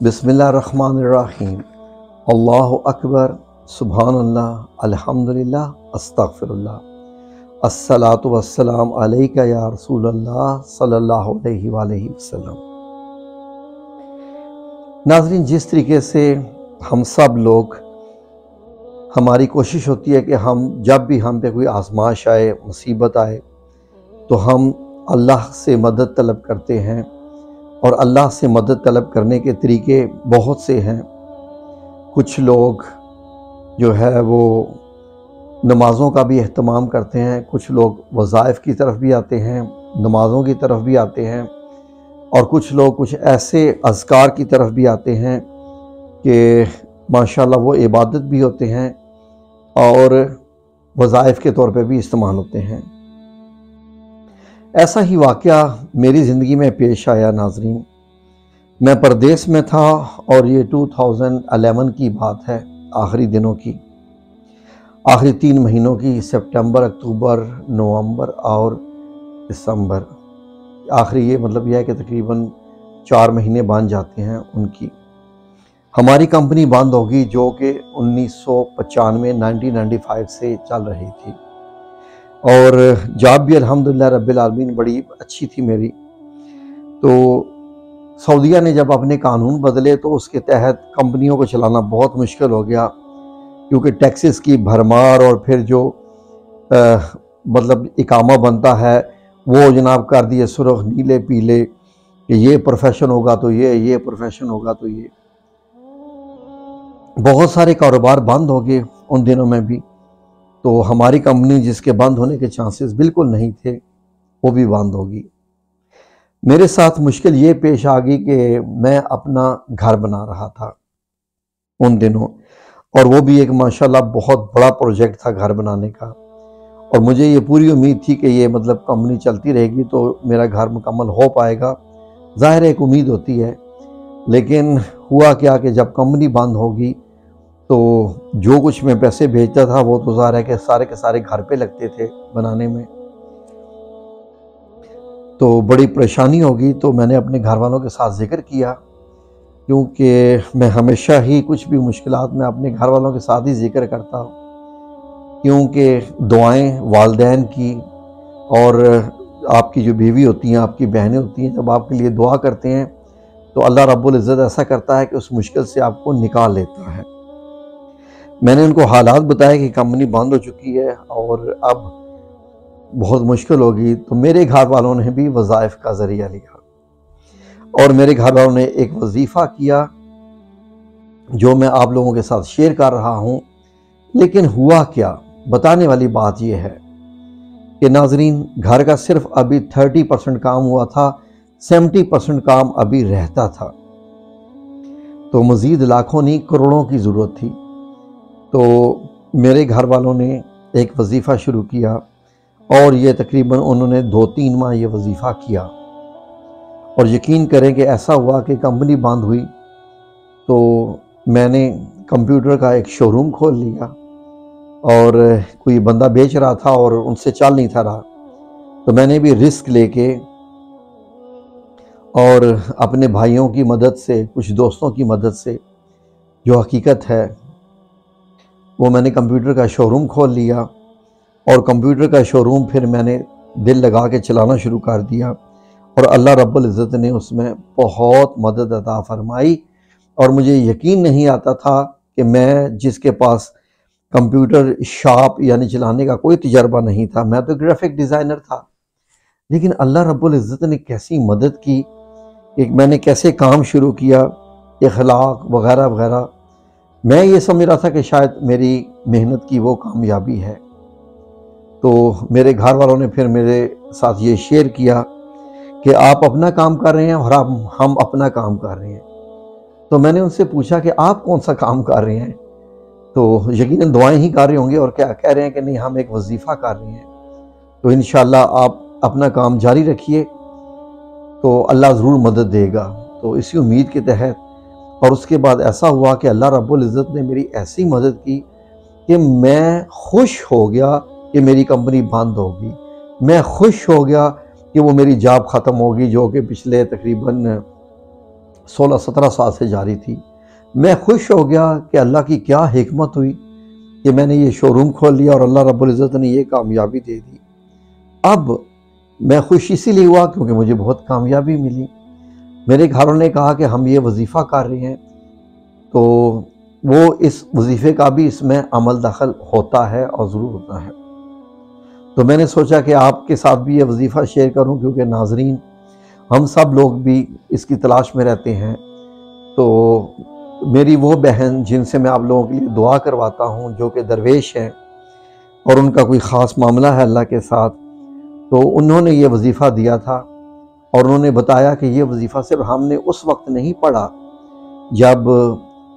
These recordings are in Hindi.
बिस्मिल्लाहिर्रहमानिर्रहीम। अल्लाहु अकबर, सुभानअल्लाह, अल्हम्दुलिल्लाह, अस्तगफिरुल्लाह, अस्सलातु वस्सलाम अलैका या रसूलल्लाह सल्लल्लाहु अलैहि वसल्लम। नाज़रीन, जिस तरीके से हम सब लोग, हमारी कोशिश होती है कि हम जब भी हम पे कोई आजमाइश आए, मुसीबत आए, तो हम अल्लाह से मदद तलब करते हैं। और अल्लाह से मदद तलब करने के तरीके बहुत से हैं। कुछ लोग जो है वो नमाज़ों का भी अहतमाम करते हैं, कुछ लोग वज़ाइफ की तरफ भी आते हैं, नमाज़ों की तरफ भी आते हैं, और कुछ लोग कुछ ऐसे अज़कार की तरफ भी आते हैं कि माशाल्लाह वो इबादत भी होते हैं और वज़ाइफ के तौर पे भी इस्तेमाल होते हैं। ऐसा ही वाक़या मेरी ज़िंदगी में पेश आया। नाज़रीन, मैं परदेश में था और ये 2011 की बात है, आखिरी दिनों की, आखिरी 3 महीनों की, सितंबर, अक्टूबर, नवंबर और दिसंबर। आखिरी ये मतलब यह है कि तकरीबन 4 महीने बन जाते हैं उनकी। हमारी कंपनी बंद होगी जो कि 1995 से चल रही थी, और जॉब भी अल्हम्दुलिल्लाह रब्बिल आलमीन बड़ी अच्छी थी मेरी। तो सऊदीया ने जब अपने कानून बदले तो उसके तहत कंपनियों को चलाना बहुत मुश्किल हो गया, क्योंकि टैक्सेस की भरमार, और फिर जो मतलब इकामा बनता है वो जनाब कर दिए सुर्ख नीले पीले कि ये प्रोफेशन होगा तो ये प्रोफेशन होगा तो ये। बहुत सारे कारोबार बंद हो गए उन दिनों में भी। तो हमारी कंपनी, जिसके बंद होने के चांसेस बिल्कुल नहीं थे, वो भी बंद होगी। मेरे साथ मुश्किल ये पेश आ गई कि मैं अपना घर बना रहा था उन दिनों, और वो भी एक माशाल्लाह बहुत बड़ा प्रोजेक्ट था घर बनाने का। और मुझे ये पूरी उम्मीद थी कि ये मतलब कंपनी चलती रहेगी तो मेरा घर मुकम्मल हो पाएगा। ज़ाहिर एक उम्मीद होती है, लेकिन हुआ क्या कि जब कंपनी बंद होगी तो जो कुछ मैं पैसे भेजता था वो तो ज़ाहिर है कि सारे के सारे घर पे लगते थे बनाने में। तो बड़ी परेशानी होगी। तो मैंने अपने घर वालों के साथ ज़िक्र किया, क्योंकि मैं हमेशा ही कुछ भी मुश्किलात में अपने घर वालों के साथ ही ज़िक्र करता हूँ, क्योंकि दुआएं वालिदैन की और आपकी जो बीवी होती हैं, आपकी बहनें होती हैं, जब आपके लिए दुआ करते हैं तो अल्लाह रब्बुल इज़्ज़त ऐसा करता है कि उस मुश्किल से आपको निकाल लेता है। मैंने उनको हालात बताए कि कंपनी बंद हो चुकी है और अब बहुत मुश्किल होगी। तो मेरे घर वालों ने भी वज़ाइफ का ज़रिया लिया और मेरे घर वालों ने एक वजीफ़ा किया जो मैं आप लोगों के साथ शेयर कर रहा हूँ। लेकिन हुआ क्या, बताने वाली बात यह है कि नाज़रीन, घर का सिर्फ अभी 30% काम हुआ था, 70% काम अभी रहता था। तो मज़ीद लाखों नहीं करोड़ों की ज़रूरत थी। तो मेरे घर वालों ने एक वजीफ़ा शुरू किया और ये तकरीबन उन्होंने 2-3 माह ये वजीफ़ा किया। और यकीन करें कि ऐसा हुआ कि कंपनी बंद हुई तो मैंने कंप्यूटर का एक शोरूम खोल लिया, और कोई बंदा बेच रहा था और उनसे चल नहीं था रहा। तो मैंने भी रिस्क लेके और अपने भाइयों की मदद से, कुछ दोस्तों की मदद से, जो हकीकत है वो मैंने कंप्यूटर का शोरूम खोल लिया। और कंप्यूटर का शोरूम फिर मैंने दिल लगा के चलाना शुरू कर दिया, और अल्लाह रब्बुल इज़्ज़त ने उसमें बहुत मदद अता फरमाई। और मुझे यकीन नहीं आता था कि मैं, जिसके पास कंप्यूटर शॉप यानी चलाने का कोई तजर्बा नहीं था, मैं तो ग्राफिक डिज़ाइनर था, लेकिन अल्लाह रब्बुल इज़्ज़त ने कैसी मदद की, कि मैंने कैसे काम शुरू किया, इखलाक वगैरह वगैरह। मैं ये समझ रहा था कि शायद मेरी मेहनत की वो कामयाबी है। तो मेरे घर वालों ने फिर मेरे साथ ये शेयर किया कि आप अपना काम कर रहे हैं और हम अपना काम कर रहे हैं। तो मैंने उनसे पूछा कि आप कौन सा काम कर रहे हैं? तो यकीनन दुआएं ही कर रहे होंगे, और क्या कह रहे हैं कि नहीं, हम एक वजीफ़ा कर रहे हैं। तो इंशाअल्लाह आप अपना काम जारी रखिए तो अल्लाह ज़रूर मदद देगा। तो इसी उम्मीद के तहत, और उसके बाद ऐसा हुआ कि अल्लाह रब्बुल इज़्ज़त ने मेरी ऐसी मदद की कि मैं खुश हो गया कि मेरी कंपनी बंद होगी। मैं खुश हो गया कि वो मेरी जॉब ख़त्म होगी, जो कि पिछले तकरीबन 16-17 साल से जारी थी। मैं खुश हो गया कि अल्लाह की क्या हिकमत हुई कि मैंने ये शोरूम खोल लिया और अल्लाह रब्बुल इज़्ज़त ने ये कामयाबी दे दी। अब मैं खुश इसीलिए हुआ क्योंकि मुझे बहुत कामयाबी मिली। मेरे घरों ने कहा कि हम ये वजीफ़ा कर रहे हैं, तो वो इस वजीफ़े का भी इसमें अमल दखल होता है और ज़रूर होता है। तो मैंने सोचा कि आपके साथ भी ये वजीफ़ा शेयर करूं, क्योंकि नाज़रीन हम सब लोग भी इसकी तलाश में रहते हैं। तो मेरी वो बहन जिनसे मैं आप लोगों के लिए दुआ करवाता हूं, जो कि दरवेश हैं और उनका कोई ख़ास मामला है अल्लाह के साथ, तो उन्होंने ये वजीफ़ा दिया था और उन्होंने बताया कि ये वजीफ़ा सिर्फ हमने उस वक्त नहीं पढ़ा जब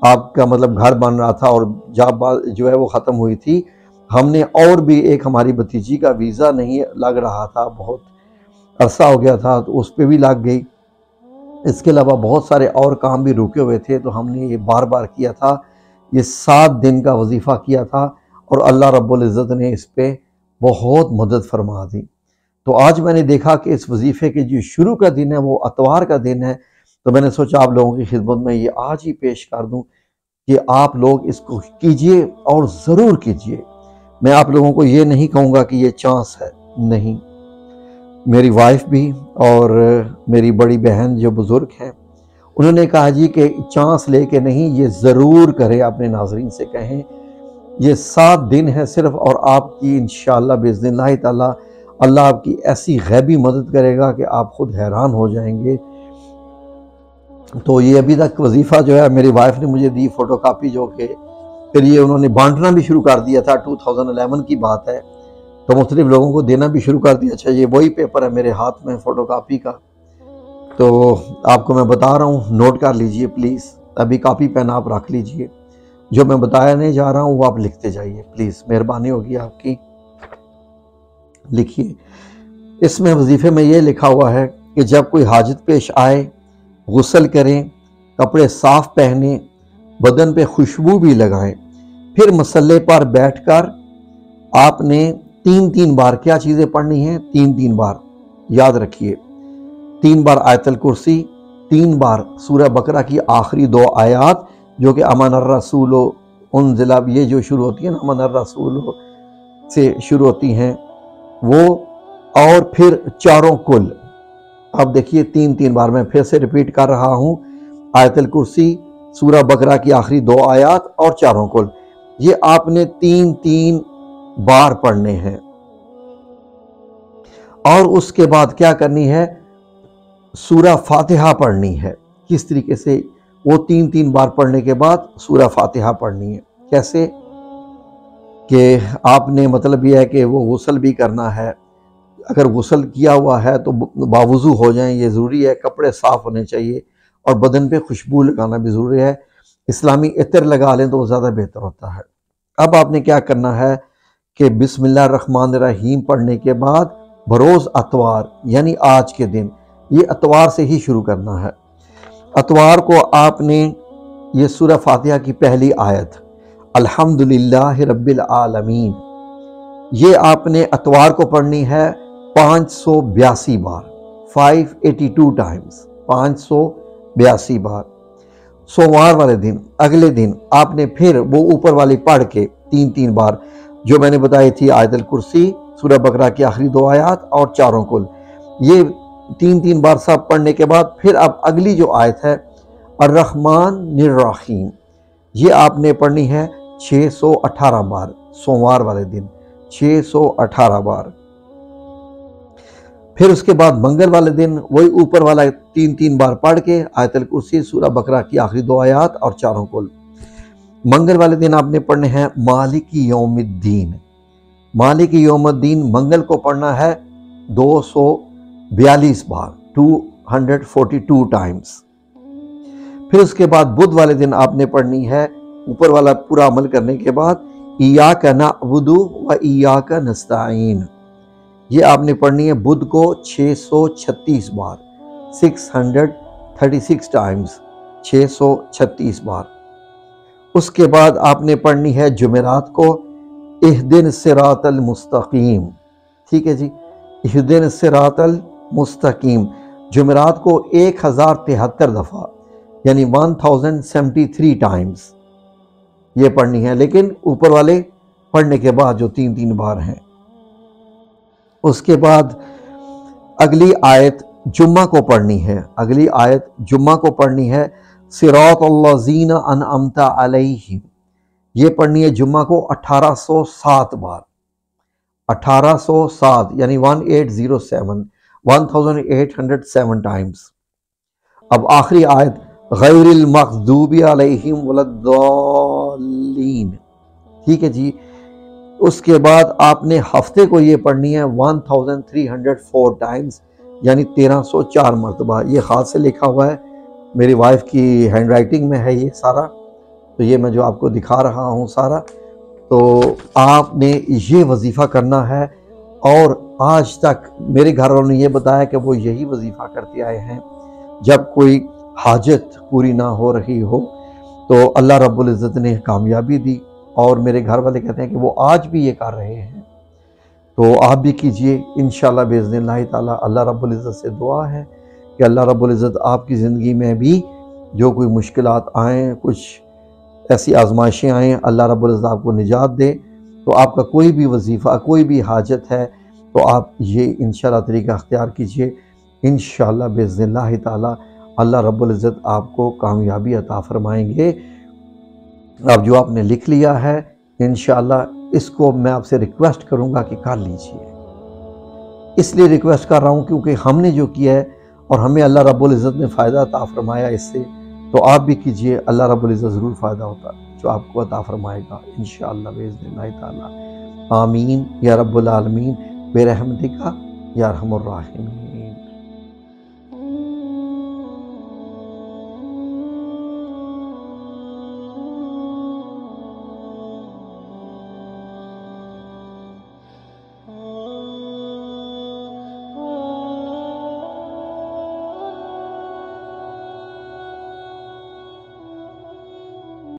आपका मतलब घर बन रहा था और जब जो है वो ख़त्म हुई थी। हमने और भी एक हमारी भतीजी का वीज़ा नहीं लग रहा था, बहुत अरसा हो गया था, तो उस पर भी लग गई। इसके अलावा बहुत सारे और काम भी रुके हुए थे, तो हमने ये बार बार किया था। ये 7 दिन का वजीफ़ा किया था और अल्लाह रब्बुल इज़्ज़त ने इस पर बहुत मदद फरमा दी। तो आज मैंने देखा कि इस वजीफ़े के जो शुरू का दिन है वो अतवार का दिन है, तो मैंने सोचा आप लोगों की खिदमत में ये आज ही पेश कर दूं कि आप लोग इसको कीजिए और ज़रूर कीजिए। मैं आप लोगों को ये नहीं कहूँगा कि ये चांस है, नहीं। मेरी वाइफ भी और मेरी बड़ी बहन जो बुज़ुर्ग हैं, उन्होंने कहा जी कि चांस लेके नहीं, ये ज़रूर करें। अपने नाज़रीन से कहें ये 7 दिन है सिर्फ, और आपकी इंशाअल्लाह बिइज़्निल्लाह ताला अल्लाह आपकी ऐसी गैबी मदद करेगा कि आप खुद हैरान हो जाएंगे। तो ये अभी तक वजीफ़ा जो है मेरी वाइफ ने मुझे दी फ़ोटोकॉपी, जो कि फिर ये उन्होंने बांटना भी शुरू कर दिया था। 2011 की बात है, तो मुख्तलिफ लोगों को देना भी शुरू कर दिया। अच्छा, ये वही पेपर है मेरे हाथ में फ़ोटोकॉपी का, तो आपको मैं बता रहा हूँ, नोट कर लीजिए प्लीज़। अभी कॉपी पेन आप रख लीजिए, जो मैं बताया नहीं जा रहा हूँ वो आप लिखते जाइए प्लीज़, मेहरबानी होगी आपकी। लिखिए, इसमें वजीफ़े में ये लिखा हुआ है कि जब कोई हाजत पेश आए, गुस्ल करें, कपड़े साफ़ पहने, बदन पे खुशबू भी लगाएं, फिर मसल्ले पर बैठकर आपने 3-3 बार क्या चीज़ें पढ़नी हैं? 3-3 बार याद रखिए। 3 बार आयतल कुर्सी, 3 बार सूरह बकरा की आखिरी 2 आयात जो कि अमनर रसूलो उनज़िला, ये जो शुरू होती है ना अमनर रसूलो से शुरू होती हैं वो, और फिर चारों कुल। अब देखिए 3-3 बार मैं फिर से रिपीट कर रहा हूँ। आयतल कुर्सी, सूरह बकरा की आखिरी 2 आयात और चारों कुल, ये आपने 3-3 बार पढ़ने हैं। और उसके बाद क्या करनी है? सूरह फातिहा पढ़नी है। किस तरीके से? वो 3-3 बार पढ़ने के बाद सूरह फातिहा पढ़नी है। कैसे कि आपने मतलब यह है कि वो गुस्ल भी करना है, अगर गुस्ल किया हुआ है तो बावुज़ू हो जाएं, ये ज़रूरी है। कपड़े साफ़ होने चाहिए और बदन पे खुशबू लगाना भी ज़रूरी है। इस्लामी इत्र लगा लें तो वो ज़्यादा बेहतर होता है। अब आपने क्या करना है कि बिस्मिल्लाहिर्रहमानिर्रहीम पढ़ने के बाद बरोज़ अतवार, यानी आज के दिन, ये अतवार से ही शुरू करना है। अतवार को आपने ये सूरह फातिहा की पहली आयत अल्हम्दुलिल्लाहि रब्बिल आलमीन, ये आपने अतवार को पढ़नी है 582 बार, 582 टाइम्स, 582 बार। सोमवार वाले दिन, अगले दिन आपने फिर वो ऊपर वाली पढ़ के 3-3 बार जो मैंने बताई थी, आयतल कुर्सी, सूरह बकरा की आखिरी 2 आयत और चारों कुल, ये 3-3 बार सब पढ़ने के बाद फिर अब अगली जो आयत है अर्रहमानिर्रहीम, ये आपने पढ़नी है 618 बार। सोमवार वाले दिन 618 बार। फिर उसके बाद मंगल वाले दिन वही ऊपर वाला 3-3 बार पढ़ के आयतल कुर्सी, सूरह बकरा की आखिरी 2 आयत और चारों कुल। मंगल वाले दिन आपने पढ़ने हैं मालिकी यौमिद्दीन। मालिकी यौमिद्दीन मंगल को पढ़ना है 242 बार, 242 टाइम्स। फिर उसके बाद बुध वाले दिन आपने पढ़नी है, ऊपर वाला पूरा अमल करने के बाद, इय्याका नअबुदु व इय्याका नस्तईन, ये आपने पढ़नी है बुध को 636 बार, 636 टाइम्स, 636 बार। उसके बाद आपने पढ़नी है जुमेरात को इहदिन सिरातल मुस्तकीम। ठीक है जी, इहदिन सिरातल मुस्तकीम, जुमेरात को 1073 दफ़ा यानी 1073 टाइम्स ये पढ़नी है, लेकिन ऊपर वाले पढ़ने के बाद जो 3-3 बार हैं। उसके बाद अगली आयत जुम्मा को पढ़नी है, अगली आयत जुम्मा को पढ़नी है, सिरातल्लज़ीना अनअमता अलैहिम, ये पढ़नी है जुम्मा को 1807 बार, 1807 यानी 1807 1807 टाइम्स। अब आखिरी आयत गैरिल मग़दूबी अलैहिम वलद्दालीन, ठीक है जी। उसके बाद आपने हफ्ते को ये पढ़नी है 1304 टाइम्स, यानी 1304 मरतबा। ये ख़ास से लिखा हुआ है, मेरी वाइफ की हैंड राइटिंग में है ये सारा, तो ये मैं जो आपको दिखा रहा हूँ सारा, तो आपने ये वजीफ़ा करना है। और आज तक मेरे घर वालों ने ये बताया कि वो यही वजीफ़ा करते आए हैं, जब कोई हाजत पूरी ना हो रही हो तो अल्लाह रब्बुल इज़्ज़त ने कामयाबी दी, और मेरे घर वाले कहते हैं कि वो आज भी ये कर रहे हैं। तो आप भी कीजिए इंशाअल्लाह बिइज़्निल्लाह ताला। अल्लाह रब्बुल इज़्ज़त से दुआ है कि अल्लाह रब्बुल इज़्ज़त आपकी ज़िंदगी में भी जो कोई मुश्किलात आएँ, कुछ ऐसी आजमाइशें आएँ, अल्लाह रब्बुल इज़्ज़त आपको निजात दे। तो आपका कोई भी वजीफ़ा, कोई भी हाजत है, तो आप ये इंशाअल्लाह तरीका अख्तियार कीजिए। इंशाअल्लाह बिइज़्निल्लाह ताला अल्लाह रब्बुल इज़्ज़त आपको कामयाबी अता फरमाएंगे। अब जो आपने लिख लिया है इंशाअल्लाह, इसको मैं आपसे रिक्वेस्ट करूंगा कि कर लीजिए। इसलिए रिक्वेस्ट कर रहा हूं क्योंकि हमने जो किया है और हमें अल्लाह रब्बुल इज़्ज़त ने फ़ायदा अता फरमाया इससे, तो आप भी कीजिए, अल्लाह रब्बुल इज़्ज़त ज़रूर फ़ायदा होता जो आपको अता फरमाएगा इंशाअल्लाह बिइज़्निल्लाह ताला। आमीन या रब्बुल आलमीन बिरहमतिका या अरहमुर राहिमीन।